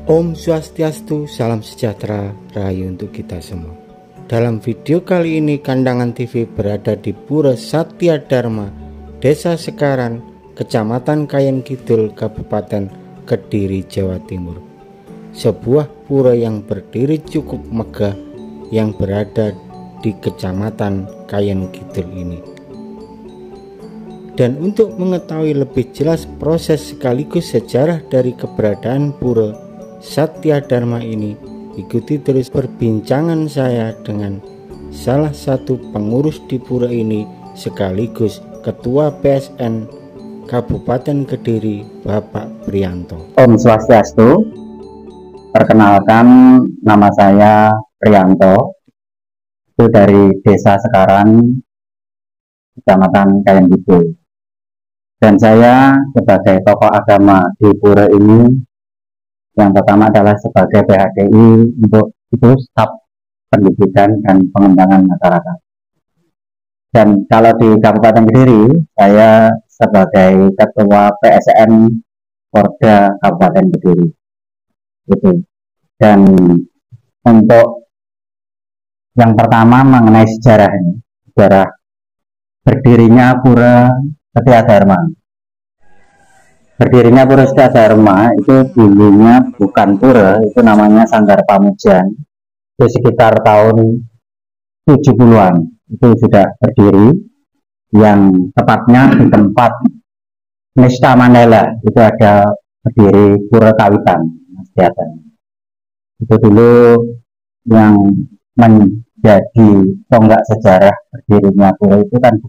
Om Swastiastu, salam sejahtera, rahayu untuk kita semua. Dalam video kali ini Kandangan TV berada di Pura Satya Dharma, Desa Sekaran, Kecamatan Kayen Kidul, Kabupaten Kediri, Jawa Timur. Sebuah pura yang berdiri cukup megah yang berada di Kecamatan Kayen Kidul ini. Dan untuk mengetahui lebih jelas proses sekaligus sejarah dari keberadaan Pura Satya Dharma ini, ikuti terus perbincangan saya dengan salah satu pengurus di pura ini sekaligus Ketua PSN Kabupaten Kediri, Bapak Priyanto. Om Swastiastu, perkenalkan nama saya Priyanto, itu dari Desa Sekaran, Kecamatan Kayen Kidul. Dan saya sebagai tokoh agama di pura ini, yang pertama adalah sebagai PHDI untuk itu staf pendidikan dan pengembangan masyarakat. Dan kalau di Kabupaten Kediri, saya sebagai Ketua PSN Porda Kabupaten Kediri. Itu. Dan untuk yang pertama mengenai sejarah ini, sejarah berdirinya Pura Satya Dharma. Berdirinya Pura Satya Dharma itu dulunya bukan pura, itu namanya Sanggar Pamujan. Itu sekitar tahun 70-an itu sudah berdiri, yang tepatnya di tempat Nista Mandala itu ada berdiri Pura Kawitan. Itu dulu yang menjadi tonggak sejarah berdirinya pura itu kan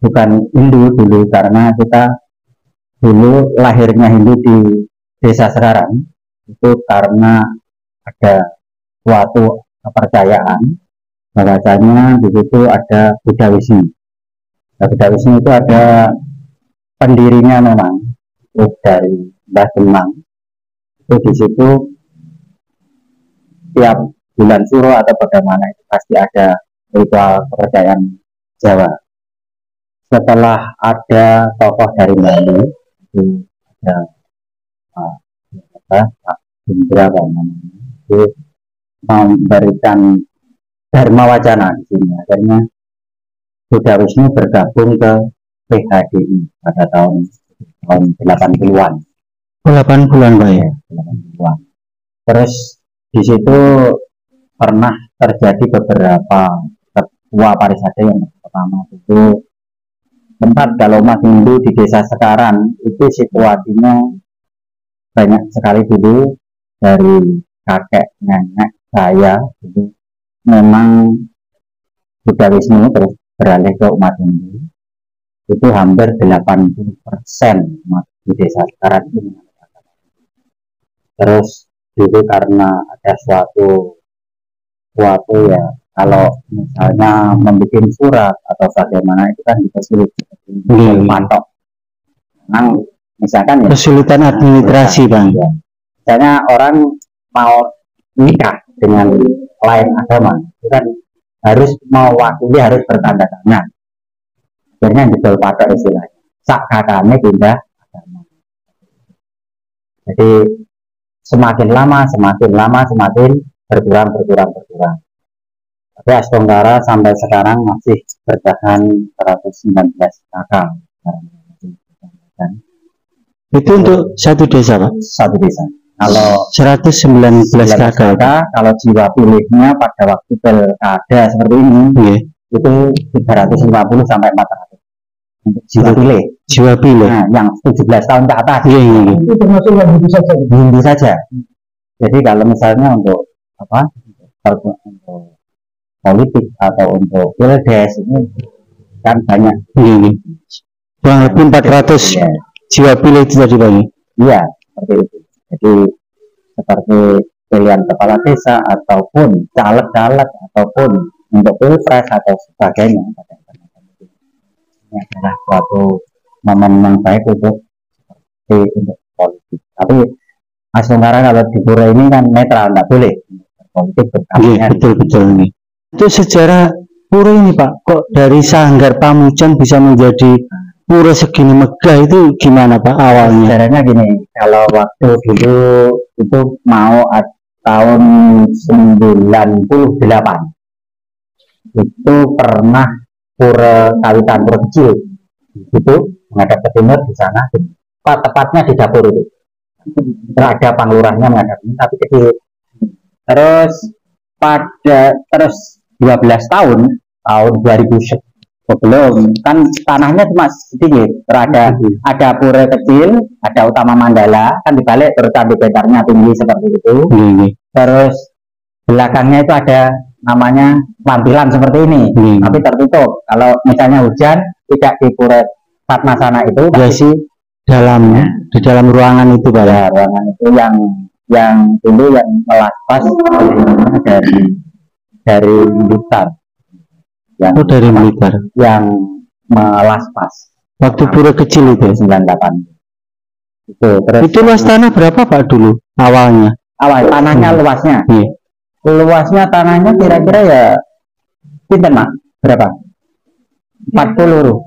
bukan Hindu dulu, karena kita dulu lahirnya Hindu di Desa Sekaran itu karena ada suatu kepercayaan bahwasanya di situ ada Buddha Wisnu. Nah, Buddha Wisnu itu ada pendirinya memang itu dari Mbah Demang. Itu di situ tiap bulan Suro atau bagaimana itu pasti ada ritual kepercayaan Jawa. Setelah ada tokoh dari Bali, itu ada Pak Indra itu memberikan Dharma Wacana di sini. Akhirnya Buddha Wisnu bergabung ke PHDI pada tahun 80-an. 80-an Pak ya? 80-an. Terus di situ pernah terjadi beberapa ketua parisade. Yang pertama itu tempat kalau umat Hindu di Desa Sekaran itu situasinya banyak sekali dulu dari kakek nenek saya itu memang Buddha Wisnu terus beralih ke umat Hindu. Itu hampir 80% umat di Desa Sekaran itu. Terus dulu karena ada suatu ya, kalau misalnya membuat surat atau bagaimana itu kan sulit mantok. Memang misalkan ya, kesulitan administrasi Bang. Ya. Misalnya orang mau nikah dengan lain agama, itu kan harus mewakili, harus bertanda tangan. Akhirnya dibel pada istilahnya sak kakaknya pindah agama. Jadi semakin lama semakin berkurang. Tapi Astongkara sampai sekarang masih bertahan 119 kakak. Itu untuk satu desa Pak? Satu desa. Kalau 119 kakak, kalau jiwa pilihnya pada waktu pilkada seperti ini, itu 350 sampai 400 untuk jiwa pilih. Nah, yang 17 tahun ke atas. Itu termasuk yang Hindu saja. Jadi kalau misalnya untuk untuk politik atau untuk pildes ini kan banyak. Kurang lebih 400 jiwa pilih itu tadi Pak. Iya, seperti itu. Jadi seperti pilihan kepala desa ataupun caleg-caleg ataupun untuk pilpres atau sebagainya. Ini adalah suatu momen yang baik untuk politik. Tapi Astongkara kalau di pura ini kan netral, nggak boleh politik berkampanye. Betul ini. Itu sejarah pura ini Pak, kok dari Sanggar Pamujan bisa menjadi pura segini megah itu gimana Pak awalnya? Sejarahnya gini, kalau waktu dulu itu mau tahun 98 itu pernah pura kawitan pura kecil itu menghadap ke timur di sana, tepatnya di dapur itu. Ada panglurahnya menghadap ini tapi kecil. Terus terus 12 tahun 2000 sebelum kan tanahnya cuma sedikit, ada pura kecil, ada utama mandala kan dibalik, terus candi bentarnya tinggi seperti itu. Terus belakangnya itu ada namanya lampiran seperti ini, tapi tertutup. Kalau misalnya hujan tidak di pura Padmasana itu ya sih dalamnya di dalam ruangan itu Pak. Ya, ruangan itu yang dulu yang melaspas dari militer. Dari militer yang melaspas waktu pura kecil itu 98 itu luas tanah berapa Pak dulu awalnya? Tanahnya luasnya luasnya tanahnya kira-kira ya pinten Mak? Berapa? 40 ru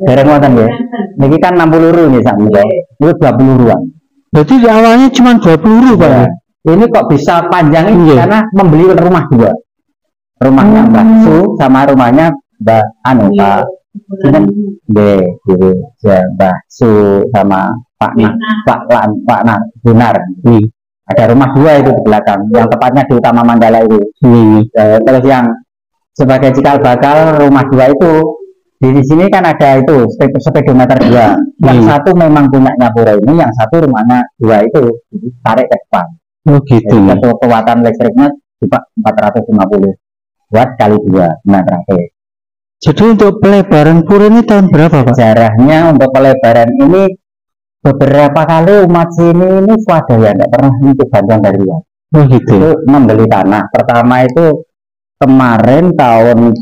dereng wonten ya niki kan 60 ru nih sak menika itu 20 ruan berarti di awalnya cuma 20 ru Pak ya. Ini kok bisa panjang ini karena membeli rumah dua, rumahnya Mbak Su sama rumahnya Mbak Pak Mbak Su sama Pak Bunar. Ada rumah dua itu di belakang, yang tepatnya di utama mandala itu. Terus yang sebagai cikal bakal rumah dua itu di sini kan ada itu speedometer dua. Yang satu memang punyanya pura ini, yang satu rumahnya dua itu tarik ke depan. Oh gitu. Jadi, kekuatan listriknya cuma 450 watt kali 2 meter. Jadi untuk pelebaran pura ini tahun berapa Pak? Sejarahnya untuk pelebaran ini beberapa kali umat sini ini swadaya, tidak pernah untuk bantuan dari luar. Oh gitu. Itu membeli tanah. Pertama itu kemarin tahun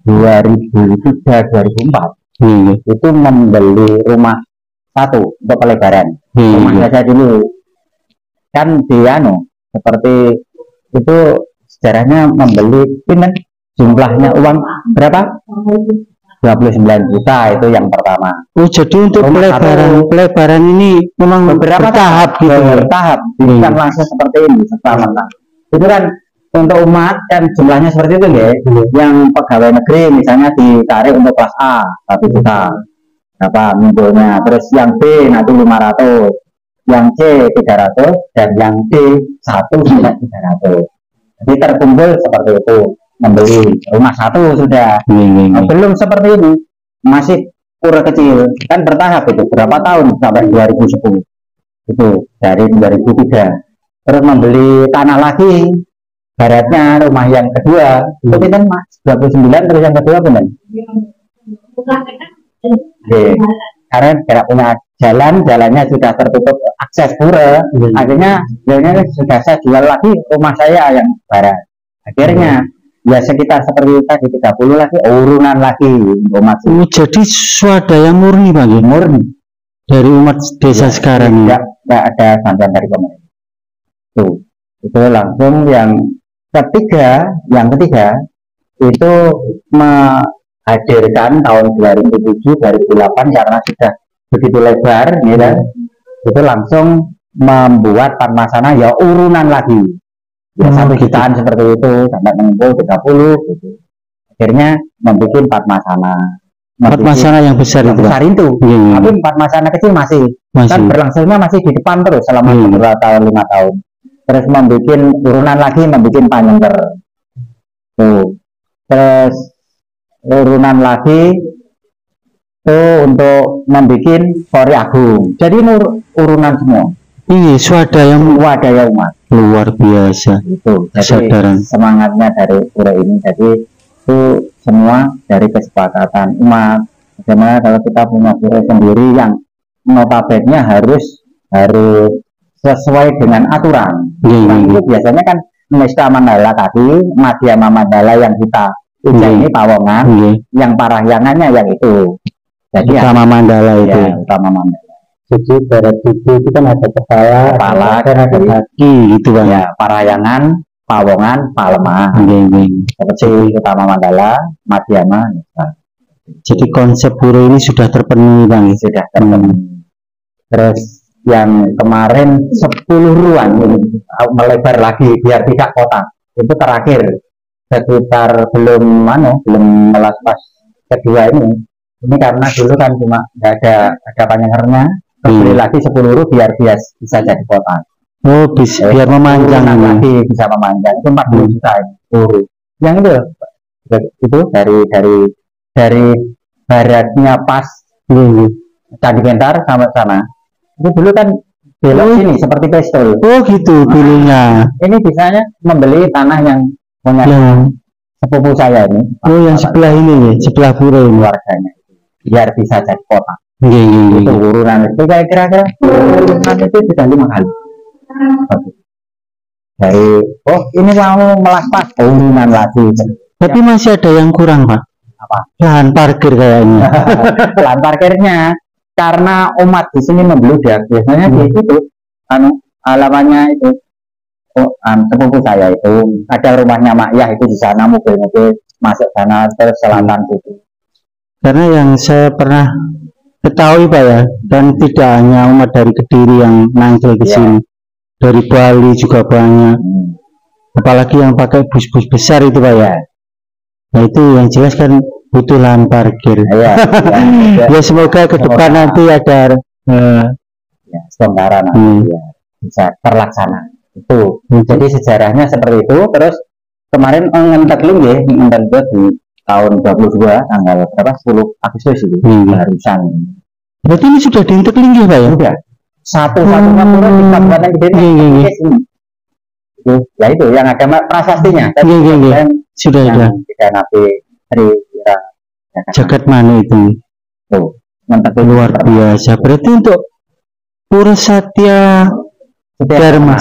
2003-2004 itu membeli rumah satu untuk pelebaran. Rumah saja dulu. Kan seperti itu sejarahnya membeli ini jumlahnya uang berapa? 29 juta itu yang pertama. Oh jadi untuk pelebaran ini memang beberapa tahap gitu. Bertahap, bukan langsung seperti ini serta-merta. Itu kan untuk umat kan jumlahnya seperti itu ya. Yang pegawai negeri misalnya ditarik untuk kelas A 1 juta berapa minggunya, terus yang B nanti 500, yang C 300 dan yang D 1 sampai 300. Jadi terkumpul seperti itu, membeli rumah satu sudah. Belum seperti ini, masih pura kecil kan bertahap itu berapa tahun sampai 2010 itu dari 2003. Terus membeli tanah lagi, baratnya rumah yang kedua itu kan Mas 29, terus yang kedua benar. Karena tidak punya jalannya sudah tertutup akses pura, akhirnya sudah saya jual lagi rumah saya yang barat. Akhirnya ya sekitar seperti tadi 30 lagi urunan lagi umat. Jadi swadaya murni Pak, murni dari umat desa sekarang. Tidak ada bantuan dari pemerintah. Itu langsung yang ketiga itu menghadirkan tahun 2007-2008 karena sudah begitu lebar, ya, itu langsung membuat Padmasana ya urunan lagi, ya 1 jutaan seperti itu sampai mengumpul 30 gitu. Akhirnya membuat Padmasana yang besar itu. Tapi Padmasana kecil masih kan berlangsungnya masih di depan terus selama beberapa tahun 5 tahun. Terus membuat urunan lagi, membuat Panjengker. Terus urunan lagi untuk membuat Polri Agung. Jadi urunan semua. Iya, swadaya umat. Luar biasa. Itu. Jadi semangatnya dari pura ini. Jadi itu semua dari kesepakatan umat. Bagaimana kalau kita punya pura sendiri yang notabene harus sesuai dengan aturan. Itu biasanya kan Mesta Mandala tadi, Madhyama Mandala yang kita ini Pawongan, yang parahyangannya yang itu. Jadi utama Mandala itu. Ya, utama Mandala. Jadi barat itu kan ada kepala dan ada kaki gitu Bang. Ya, parahyangan, Pawongan, Palema. Seperti utama Mandala, Madhyama. Jadi konsep pura ini sudah terpenuhi Bang. Sudah terpenuhi. Terus yang kemarin 10 ruang ini melebar lagi biar tidak kotak. Itu terakhir sekitar belum melas pas kedua ini. Ini karena dulu kan cuma nggak ada panjangnya, beli lagi 10 ru biar bisa jadi kotak. Oh, biar memanjang lagi, bisa memanjang. Itu 40 juta ini. Yang itu dari baratnya pas Candi Pentar sampai sana. Itu dulu kan belok sini seperti pistol. Oh gitu dulunya. Ini bisanya membeli tanah yang punya sepupu saya ini. Oh yang sebelah ini nih, sebelah pura ini warganya. Biar bisa jadi kota. Itu urunan itu kira-kira urunan itu sudah 5 kali. Dari ini mau melakpas urunan lagi. Tapi masih ada yang kurang Pak. Apa? Lahan parkir kayaknya. Lahan parkirnya karena umat di sini membludak biasanya di situ halamannya itu sepupu saya itu ada rumahnya Mak Yah itu di sana, mobil-mobil masuk sana terus selatan situ. Karena yang saya pernah ketahui Pak ya, dan tidak hanya umat dari Kediri yang nangkil ke sini, dari Bali juga banyak, apalagi yang pakai bus-bus besar itu Pak ya. Nah itu yang jelas kan butuh lahan parkir. Ya semoga ke depan nanti ada selenggara nanti bisa terlaksana. Itu jadi sejarahnya seperti itu. Terus kemarin ngentekling ya, ngentek di tahun 22 tanggal berapa 10 Agustus itu barusan. Berarti ini sudah dientekling ya Pak ya? Sudah. Satu-satunya pura di Kabupaten Kediri. Ya itu yang ada prasastinya. Sudah ada. Tidak nabi dari Jagat mana itu? Tuh, luar biasa. Berarti untuk Pura Satya Dharma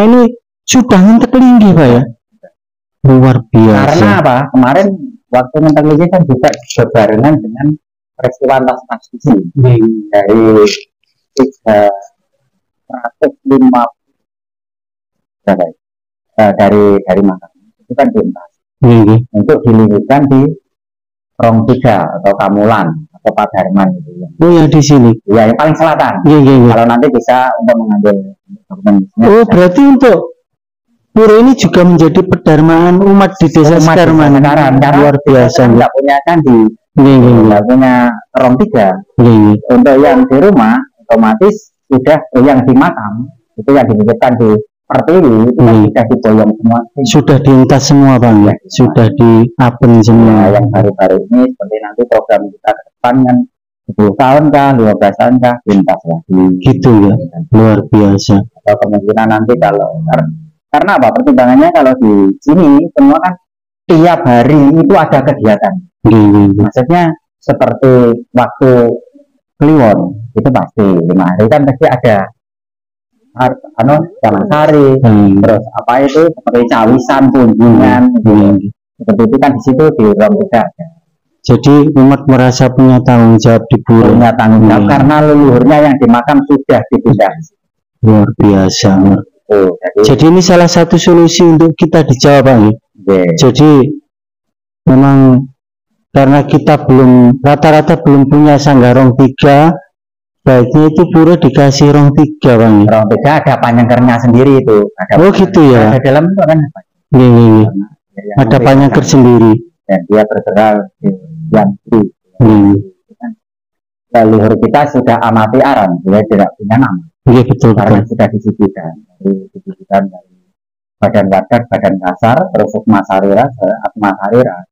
ini sudah ngentekling Pak ya? Luar biasa. Karena apa? Kemarin waktu ngentekling kan juga berbarengan dengan peristiwa tas di sini. Dari 350 dari Makassar itu kan tuntas untuk dilingkupkan di Rong 3 atau Kamulan atau Padarman gitu ya. Oh ya di sini. Ya yang paling selatan. Kalau nanti bisa untuk mengambil dokumennya. Oh berarti untuk pura ini juga menjadi pedarmaan umat di desa Sekarman. Luar biasa. Tidak punya candi, tidak punya Rong 3. Untuk yang di rumah otomatis sudah yang di makam itu yang dititipkan di Pertiwi itu sudah diboyong semua. Sudah diintas semua Bang ya. Sudah diapen semua. Yang baru-baru ini seperti nanti program kita ke depan kan 10 tahun kah, 12 tahun kah, diintas lagi. Gitu ya. Luar biasa. Atau kemungkinan nanti kalau karena apa pertimbangannya kalau di sini semua kan tiap hari itu ada kegiatan. Maksudnya seperti waktu Kliwon itu pasti 5 hari kan pasti ada Taman Sari, terus apa itu seperti cawisan, kunjungan, seperti itu kan di situ di Rong 3. Jadi umat merasa punya tanggung jawab di pura. Punya tanggung jawab karena leluhurnya yang dimakam sudah dipindah. Luar biasa. Jadi ini salah satu solusi untuk kita di Jawa Bang. Jadi memang karena kita rata-rata belum punya sanggar Rong 3. Baiknya itu pura dikasih Rong 3 Bang. Rong 3 ada panjangkernya sendiri itu. Oh gitu ya. Ada dalam itu kan. Ada panjangker sendiri. Dan dia bergerak di yang di. Leluhur kita sudah amati aran, dia tidak punya nama. Iya betul. Karena sudah disisihkan dari Badan Warga, Badan Kasar, terus Sukma Sarira, Atma Sarira.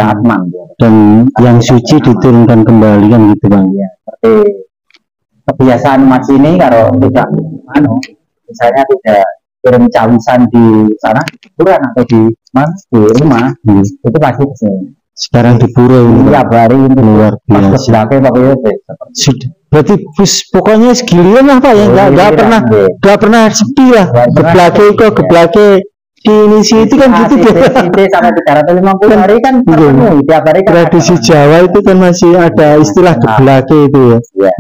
Atman dia. Dan yang suci diturunkan kembali kan gitu Bang. Ya, seperti kebiasaan Mas ini kalau tidak misalnya tidak kirim cawisan di sana kurang atau di rumah itu pasti kesini. Sekarang di pura ini tiap hari itu luar biasa. Berarti pokoknya segiliran lah Pak ya, nggak pernah sepi lah. Geblake di ini itu kan gitu dia. Sampai 350 hari kan penuh tiap hari kan. Tradisi Jawa itu kan masih ada istilah geblake itu ya.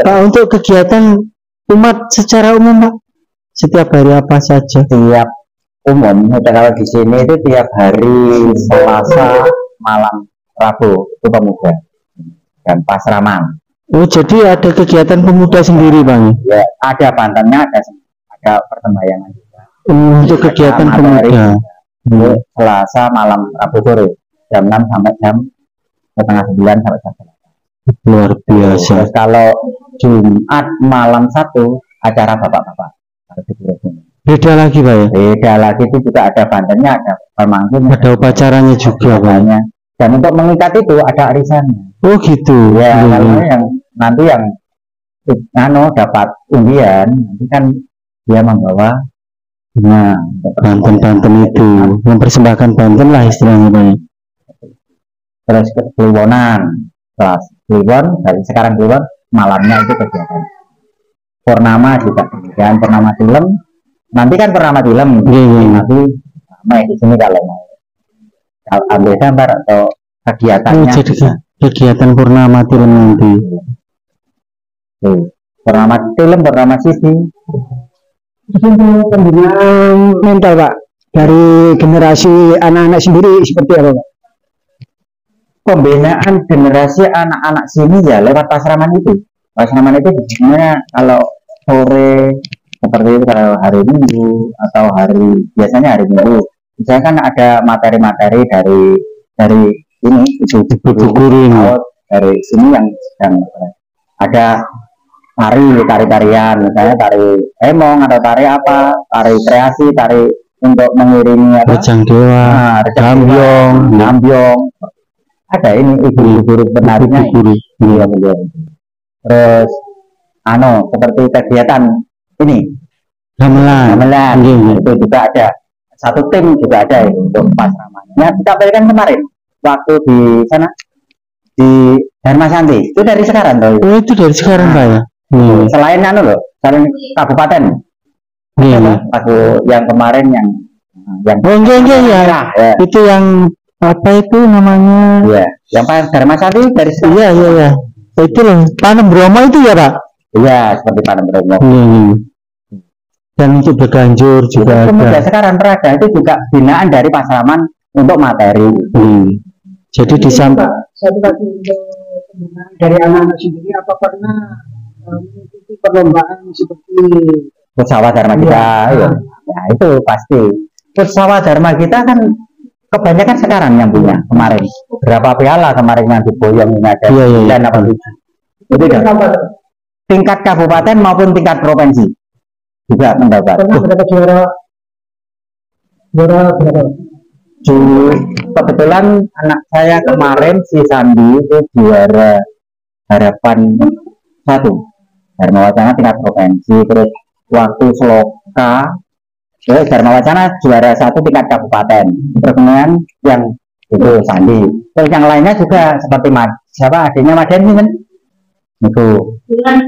Pak untuk kegiatan umat secara umum Pak setiap hari apa saja? Tiap umum. Kalau di sini itu tiap hari Selasa malam Rabu itu pemuda dan pasraman. Oh, jadi ada kegiatan pemuda sendiri, Bang? Ya, ada Bantennya, ada persembayangan juga. Untuk kegiatan pemuda. Selasa malam Rabu sore jam 6 sampai jam setengah 9 sampai jam 8. Luar biasa. Terus kalau Jumat malam 1 acara bapak-bapak. Beda lagi, Pak ya? Beda lagi, itu juga ada Bantennya, ada pemangkin, ada upacaranya juga, Pak. Dan untuk mengikat itu ada arisannya. Oh gitu. Ya, kalau yang nanti yang dapat undian, nanti kan dia membawa Banten itu, mempersembahkan Banten lah istilahnya, Pak. Terus Kliwonan, kelas Kliwon, dari sekarang Kliwon, malamnya itu kegiatan Purnama juga, dan Purnama film. Nanti kan Purnama film, nanti ramai di sini kalau mau ambil gambar atau kegiatannya. Jadi kegiatan Purnama film nanti. Purnama film, Purnama sisi. Untuk pembinaan mental, Pak, dari generasi anak-anak sendiri seperti apa, Pak? Pembinaan generasi anak-anak sini ya lewat pasraman itu. Pasraman itu biasanya kalau sore seperti itu, kalau hari Minggu atau biasanya hari Minggu, misalnya kan ada materi-materi dari ini itu guru dari sini yang ada tari-tarian, misalnya tari emong atau tari apa, tari kreasi, tari untuk mengiringi apa? Rejang Dewa, Gambyong. Ada ini ibu-guru penarinya. Iya. Terus seperti kegiatan ini gamelan. Itu juga ada. Satu tim juga ada untuk pasramannya. Kita berikan kemarin waktu di sana di Dharma Santi. Itu dari sekarang tuh. Oh, itu dari sekarang, Pak ya. Selain selain kabupaten. Aku yang kemarin yang ya. Itu yang apa itu namanya? Iya, yang Pak Dharma Santi dari sekarang. Iya. Itu loh, Panem Bromo itu ya, Pak? Iya, seperti Panem Bromo. Dan untuk berganjur juga ada. Sekarang Praga itu juga binaan dari pasraman untuk materi. Jadi di samping satu lagi dari anak-anak sendiri, apa pernah mengikuti perlombaan seperti Pusawat Dharma kita? Ya, itu pasti. Pusawat Dharma kita kan kebanyakan sekarang yang punya. Kemarin berapa piala kemarin yang diboyong ini ada 987. Itu tingkat kabupaten maupun tingkat provinsi juga mendapat. Pernah mendapat juara berapa? Kebetulan anak saya kemarin si Sandi itu juara harapan 1 Dharma Wacana tingkat provinsi. Terus waktu Sloka Dharma Wacana juara 1 tingkat kabupaten. Terus kemudian yang itu Sandi. Terus yang lainnya juga seperti adiknya Maden ini kan itu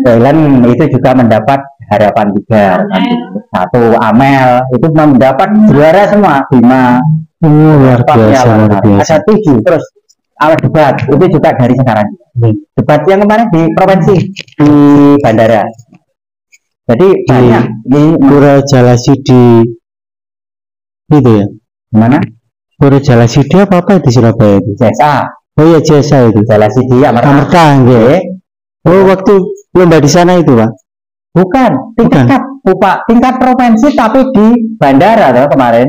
Thailand itu juga mendapat harapan 3. 1 Amel itu mendapat juara semua 5. Luar biasa. Ada 7. Terus alat debat itu juga dari sekarang. Debat yang kemarin di provinsi di bandara. Jadi banyak di Pura Jalasidi itu ya. Mana? Pura Jalasidi apa itu Surabaya itu? Jasa. Oh iya, Jasa itu. Jalasidi Amerta. Oh, waktu lomba di sana itu, Pak? Bukan. Tingkat provinsi tapi di bandara loh kemarin.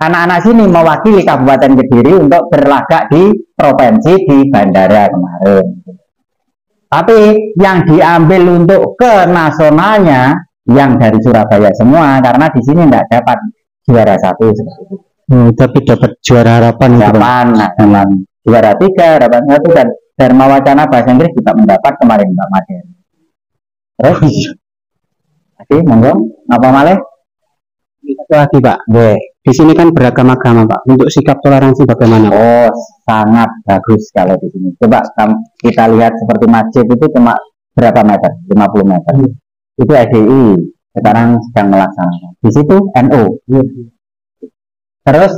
Anak-anak sini mewakili Kabupaten Kediri untuk berlagak di provinsi di bandara kemarin. Tapi yang diambil untuk ke nasionalnya yang dari Surabaya semua, karena di sini tidak dapat juara 1 seperti itu. Tapi dapat juara harapan itu, Pak. Juara 3, harapan 1, dan Dharma Wacana bahasa Inggris juga mendapat kemarin Mbak Maden. Terus, monggo, apa malah? Itu lagi, Pak. Di sini kan beragama-agama, Pak. Untuk sikap toleransi bagaimana? Oh, sangat bagus kalau di sini. Coba kita lihat seperti masjid itu cuma berapa meter? 50 meter. Itu ADI sekarang sedang melaksanakan. Di situ NU. Terus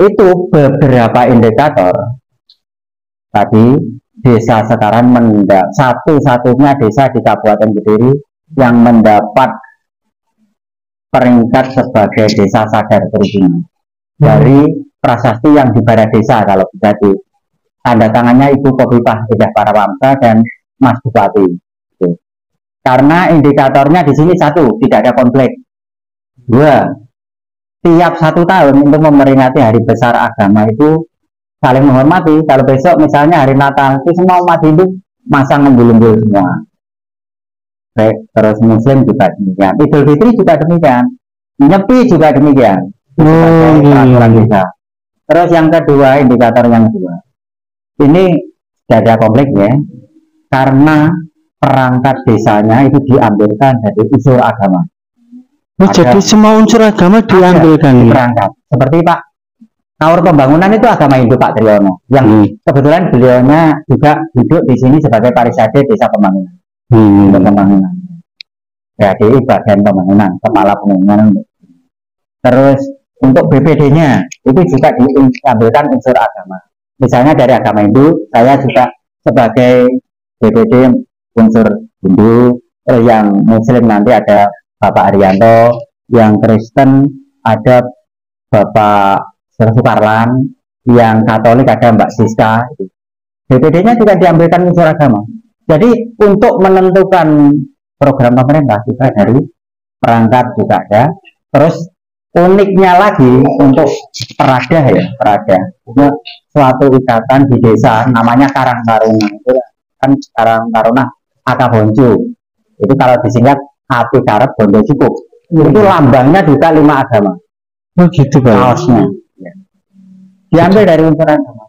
itu beberapa indikator. Tadi desa sekarang satu-satunya desa di Kabupaten Kediri yang mendapat peringkat sebagai desa sadar kerukunan dari prasasti yang di Barat Desa kalau bisa di tanda tangannya Ibu Kofifah Indar Parawansa dan Mas Bupati. Karena indikatornya di sini satu, tidak ada konflik. Dua, tiap 1 tahun untuk memperingati hari besar agama itu saling menghormati. Kalau besok misalnya hari Natal itu semua umat Hindu masang embul-embul semua. Baik, terus Muslim juga demikian. Idul Fitri juga demikian. Nyepi juga demikian. Peraturan desa. Terus yang kedua, indikator yang kedua. Ini tidak ada konflik ya. Karena perangkat desanya itu diambilkan dari unsur agama. Jadi semua unsur agama diambilkan perangkat. Seperti Pak Kaur Pembangunan itu agama Hindu Pak Triyono, yang kebetulan beliaunya juga duduk di sini sebagai Parisade Desa Pembangunan. Pembangunan. Jadi bagian pembangunan, kepala pembangunan. Terus untuk BPD-nya itu juga diambilkan unsur agama. Misalnya dari agama Hindu, saya juga sebagai BPD unsur Hindu. Yang Muslim nanti ada Bapak Arianto, yang Kristen ada Bapak Sukarlan, yang Katolik ada Mbak Siska. BPD-nya juga diambilkan unsur agama. Jadi untuk menentukan program pemerintah juga dari perangkat juga ada. Terus uniknya lagi untuk perada ya, perada itu suatu ikatan di desa namanya Karang Taruna. Itu kan Karang Taruna Akabonjo. Itu kalau disingkat Api Karep Bondo Cukup. Itu lambangnya juga 5 agama. Oh gitu Pak. Kaosnya. Diambil dari unsur agama.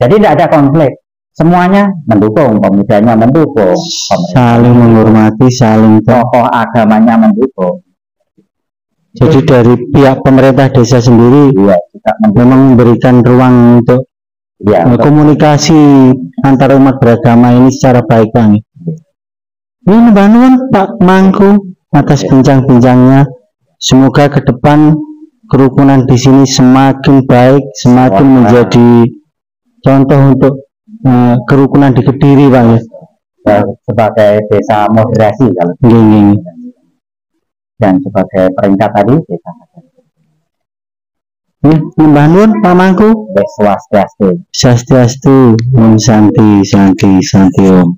Jadi tidak ada konflik. Semuanya mendukung, pemudanya mendukung, saling menghormati, saling tokoh agamanya mendukung. Jadi dari pihak pemerintah desa sendiri juga memang memberikan ruang untuk komunikasi antar umat beragama ini secara baik Bang. Ini Mbak Pak Mangku atas bincang-bincangnya. Semoga ke depan kerukunan di sini semakin baik, semakin menjadi contoh untuk kerukunan di Kediri Pak ya. Sebagai desa moderasi kalau ini. Dan sebagai peringkat tadi desa. Mbah Nun Pak Mangku. Swastiastu. Swastiastu. Santi Om.